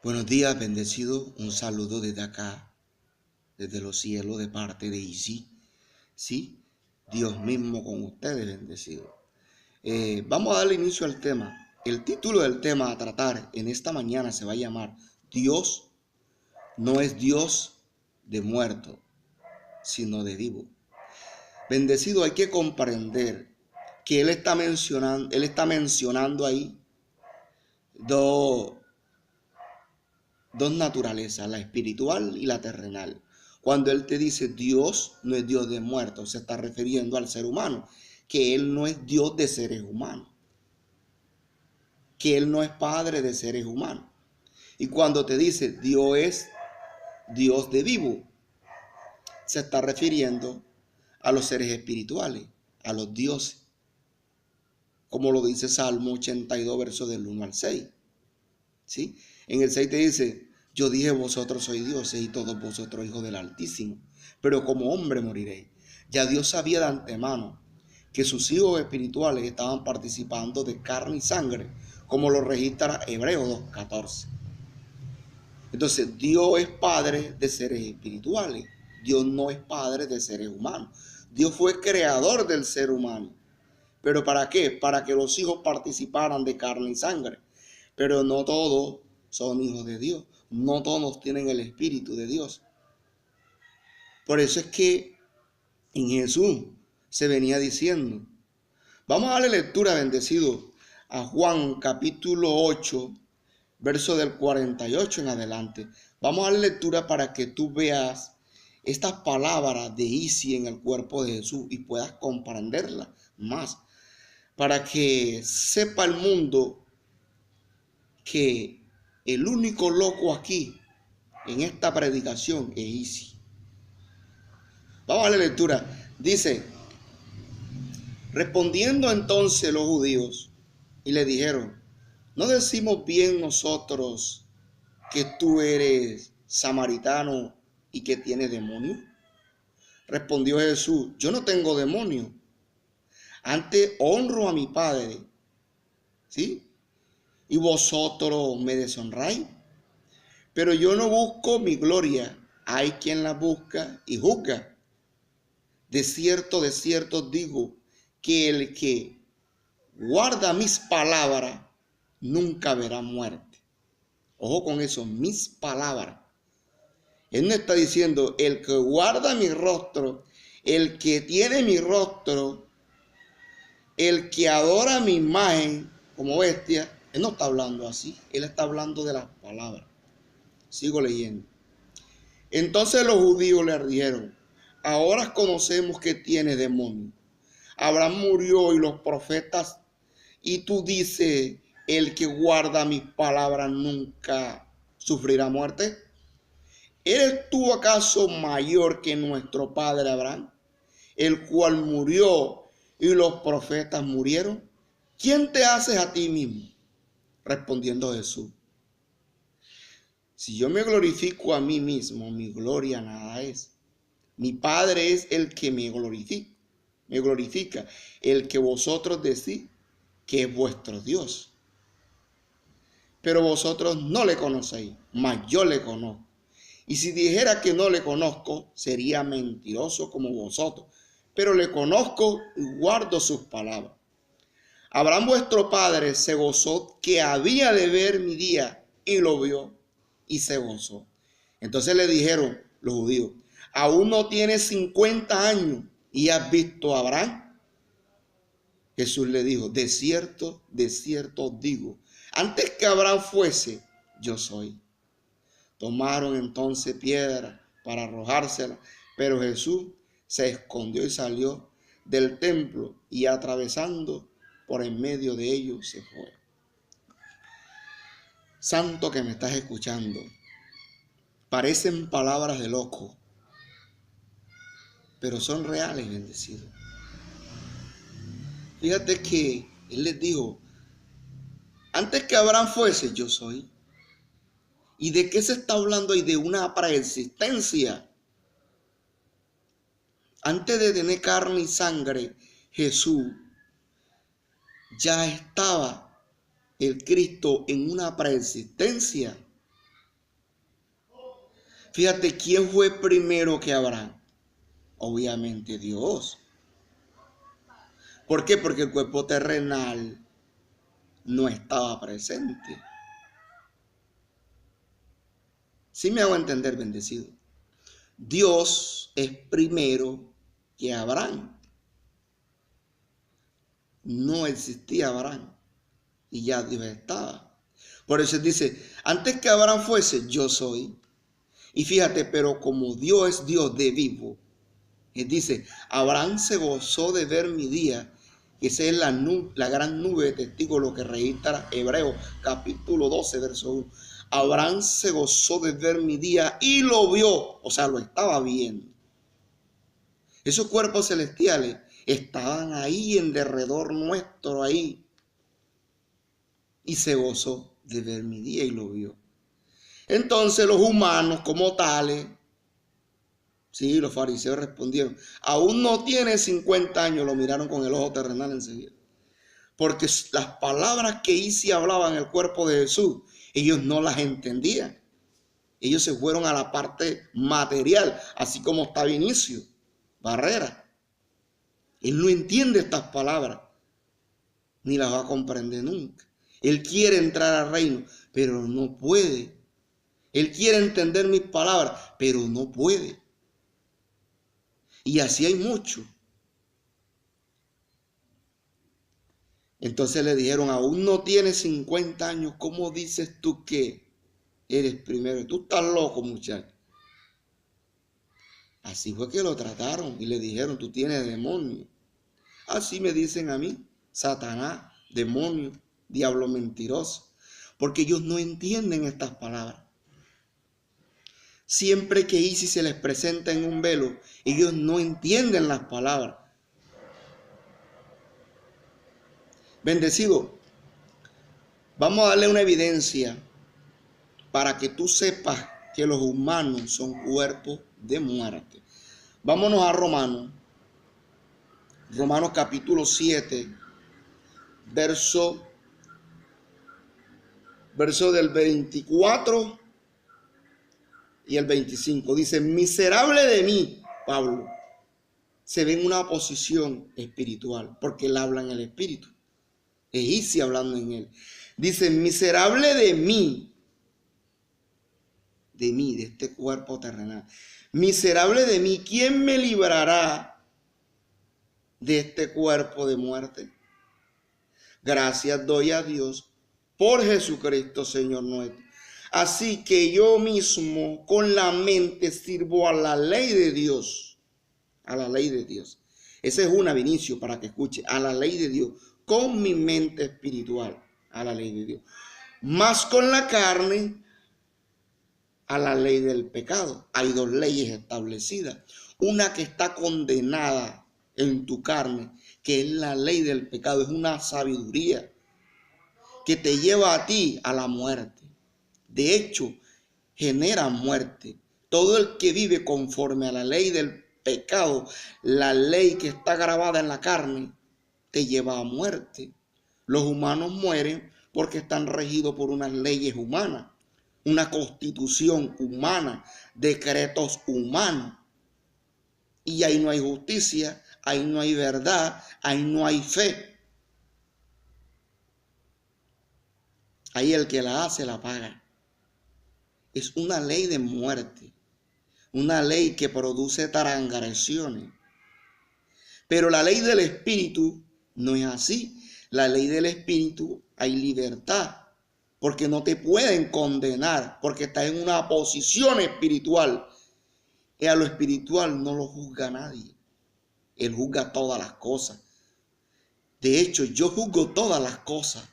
Buenos días, bendecido. Un saludo desde acá, desde los cielos, de parte de Isi. Sí, Dios mismo con ustedes, bendecido. Vamos a darle inicio al tema. El título del tema a tratar en esta mañana se va a llamar Dios no es Dios de muerto, sino de vivo. Bendecido, hay que comprender que Él está mencionando ahí dos naturalezas, la espiritual y la terrenal. Cuando Él te dice Dios no es Dios de muertos, se está refiriendo al ser humano, que Él no es Dios de seres humanos, que Él no es Padre de seres humanos. Y cuando te dice Dios es Dios de vivo, se está refiriendo a los seres espirituales, a los dioses, como lo dice Salmo 82, versos del 1 al 6. ¿Sí? En el 6 te dice: yo dije, vosotros sois dioses y todos vosotros hijos del Altísimo, pero como hombre moriréis. Ya Dios sabía de antemano que sus hijos espirituales estaban participando de carne y sangre, como lo registra Hebreos 2:14. Entonces, Dios es padre de seres espirituales. Dios no es padre de seres humanos. Dios fue creador del ser humano. ¿Pero para qué? Para que los hijos participaran de carne y sangre. Pero no todos son hijos de Dios. No todos tienen el Espíritu de Dios. Por eso es que en Jesús se venía diciendo. Vamos a darle lectura, bendecido, a Juan capítulo 8, verso del 48 en adelante. Vamos a darle lectura para que tú veas estas palabras de Isi en el cuerpo de Jesús y puedas comprenderlas más. Para que sepa el mundo que el único loco aquí en esta predicación es Isi. Vamos a la lectura. Dice: respondiendo entonces los judíos y le dijeron: ¿no decimos bien nosotros que tú eres samaritano y que tienes demonio? Respondió Jesús: yo no tengo demonio, antes honro a mi Padre, ¿sí? Y vosotros me deshonráis. Pero yo no busco mi gloria, hay quien la busca y juzga. De cierto digo, que el que guarda mis palabras nunca verá muerte. Ojo con eso, mis palabras. Él no está diciendo el que guarda mi rostro, el que tiene mi rostro, el que adora mi imagen como bestia. Él no está hablando así, él está hablando de las palabras. Sigo leyendo. Entonces los judíos le dijeron: ahora conocemos que tiene demonio. Abraham murió y los profetas, y tú dices, el que guarda mis palabras nunca sufrirá muerte. ¿Eres tú acaso mayor que nuestro padre Abraham, el cual murió y los profetas murieron? ¿Quién te haces a ti mismo? Respondiendo Jesús: si yo me glorifico a mí mismo, mi gloria nada es. Mi Padre es el que me glorifica, el que vosotros decís que es vuestro Dios. Pero vosotros no le conocéis, mas yo le conozco. Y si dijera que no le conozco, sería mentiroso como vosotros. Pero le conozco y guardo sus palabras. Abraham vuestro padre se gozó que había de ver mi día, y lo vio y se gozó. Entonces le dijeron los judíos: aún no tienes 50 años y has visto a Abraham. Jesús le dijo: de cierto os digo, antes que Abraham fuese, yo soy. Tomaron entonces piedra para arrojársela, pero Jesús se escondió y salió del templo, y atravesando por en medio de ellos se fue. Santo que me estás escuchando, parecen palabras de loco, pero son reales, bendecidos. Fíjate que Él les dijo: antes que Abraham fuese, yo soy. ¿Y de qué se está hablando ahí? De una preexistencia. Antes de tener carne y sangre, Jesús ya estaba el Cristo en una preexistencia. Fíjate, ¿quién fue primero que Abraham? Obviamente Dios. ¿Por qué? Porque el cuerpo terrenal no estaba presente. ¿Sí me hago entender, bendecido? Dios es primero que Abraham. No existía Abraham y ya Dios estaba. Por eso dice, antes que Abraham fuese, yo soy. Y fíjate, pero como Dios es Dios de vivo, él dice, Abraham se gozó de ver mi día. Esa es la gran nube de testigos, lo que registra Hebreos capítulo 12, verso 1. Abraham se gozó de ver mi día y lo vio, o sea, lo estaba viendo. Esos cuerpos celestiales estaban ahí en derredor nuestro, ahí. Y se gozó de ver mi día y lo vio. Entonces los humanos como tales, sí, los fariseos respondieron, aún no tiene 50 años, lo miraron con el ojo terrenal enseguida. Porque las palabras que Isi hablaba en el cuerpo de Jesús, ellos no las entendían. Ellos se fueron a la parte material, así como está Vinicio Barrera. Él no entiende estas palabras, ni las va a comprender nunca. Él quiere entrar al reino, pero no puede. Él quiere entender mis palabras, pero no puede. Y así hay mucho. Entonces le dijeron, aún no tienes 50 años, ¿cómo dices tú que eres primero? Tú estás loco, muchacho. Así fue que lo trataron y le dijeron, tú tienes demonio. Así me dicen a mí, Satanás, demonio, diablo mentiroso. Porque ellos no entienden estas palabras. Siempre que Isis se les presenta en un velo, ellos no entienden las palabras. Bendecido, vamos a darle una evidencia para que tú sepas que los humanos son cuerpos de muerte. Vámonos a Romanos capítulo 7, verso del 24 y el 25. Dice, miserable de mí, Pablo, se ve en una posición espiritual, porque él habla en el espíritu. Es Isi hablando en él. Dice, miserable de mí, de este cuerpo terrenal. Miserable de mí, ¿quién me librará de este cuerpo de muerte? Gracias doy a Dios por Jesucristo, Señor nuestro. Así que yo mismo con la mente sirvo a la ley de Dios. A la ley de Dios. Ese es un Vinicio para que escuche. A la ley de Dios. Con mi mente espiritual. A la ley de Dios. Más con la carne. A la ley del pecado. Hay dos leyes establecidas. Una que está condenada en tu carne, que es la ley del pecado. Es una sabiduría que te lleva a ti a la muerte. De hecho, genera muerte. Todo el que vive conforme a la ley del pecado, la ley que está grabada en la carne, te lleva a muerte. Los humanos mueren porque están regidos por unas leyes humanas, una constitución humana, decretos humanos. Y ahí no hay justicia, ahí no hay verdad, ahí no hay fe. Ahí el que la hace la paga. Es una ley de muerte, una ley que produce transgresiones. Pero la ley del Espíritu no es así. La ley del Espíritu hay libertad, porque no te pueden condenar, porque estás en una posición espiritual. Y a lo espiritual no lo juzga nadie. Él juzga todas las cosas. De hecho, yo juzgo todas las cosas.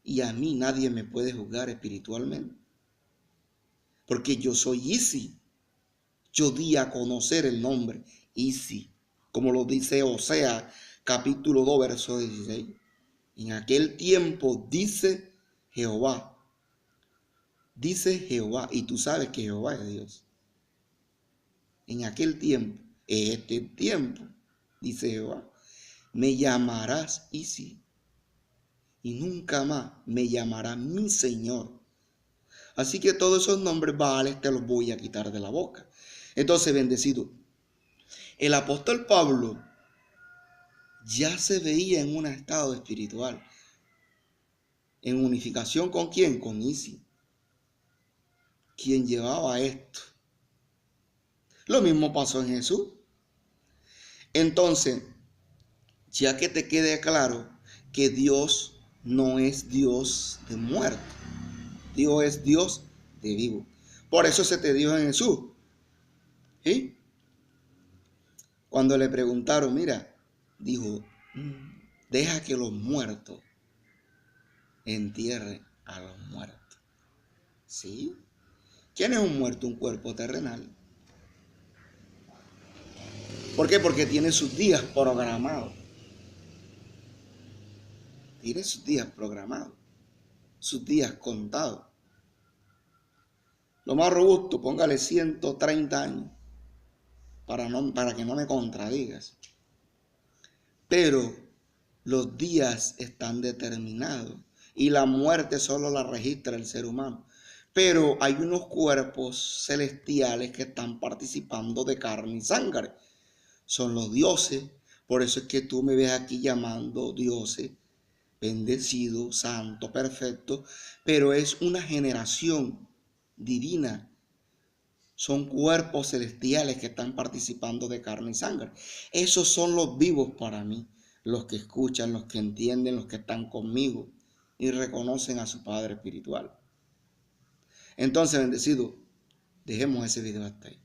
Y a mí nadie me puede juzgar espiritualmente. Porque yo soy Isi. Yo di a conocer el nombre Isi. Como lo dice Oseas, capítulo 2, verso 16. En aquel tiempo dice Jehová. Dice Jehová. Y tú sabes que Jehová es Dios. En aquel tiempo, este tiempo, dice Jehová, me llamarás Isi. Y nunca más me llamará mi Señor. Así que todos esos nombres Baales te los voy a quitar de la boca. Entonces, bendecido, el apóstol Pablo ya se veía en un estado espiritual. ¿En unificación con quién? Con Isis, quien llevaba esto. Lo mismo pasó en Jesús. Entonces, ya que te quede claro que Dios no es Dios de muerto, Dios es Dios de vivo. Por eso se te dijo en Jesús, ¿sí? Cuando le preguntaron, mira, dijo, deja que los muertos entierren a los muertos. ¿Sí? ¿Quién es un muerto? Un cuerpo terrenal. ¿Por qué? Porque tiene sus días programados. Tiene sus días programados. Sus días contados. Lo más robusto, póngale 130 años para que no me contradigas. Pero los días están determinados y la muerte solo la registra el ser humano. Pero hay unos cuerpos celestiales que están participando de carne y sangre. Son los dioses. Por eso es que tú me ves aquí llamando dioses, bendecido, santo, perfecto. Pero es una generación divina. Son cuerpos celestiales que están participando de carne y sangre. Esos son los vivos para mí. Los que escuchan, los que entienden, los que están conmigo y reconocen a su Padre espiritual. Entonces, bendecido, dejemos ese video hasta ahí.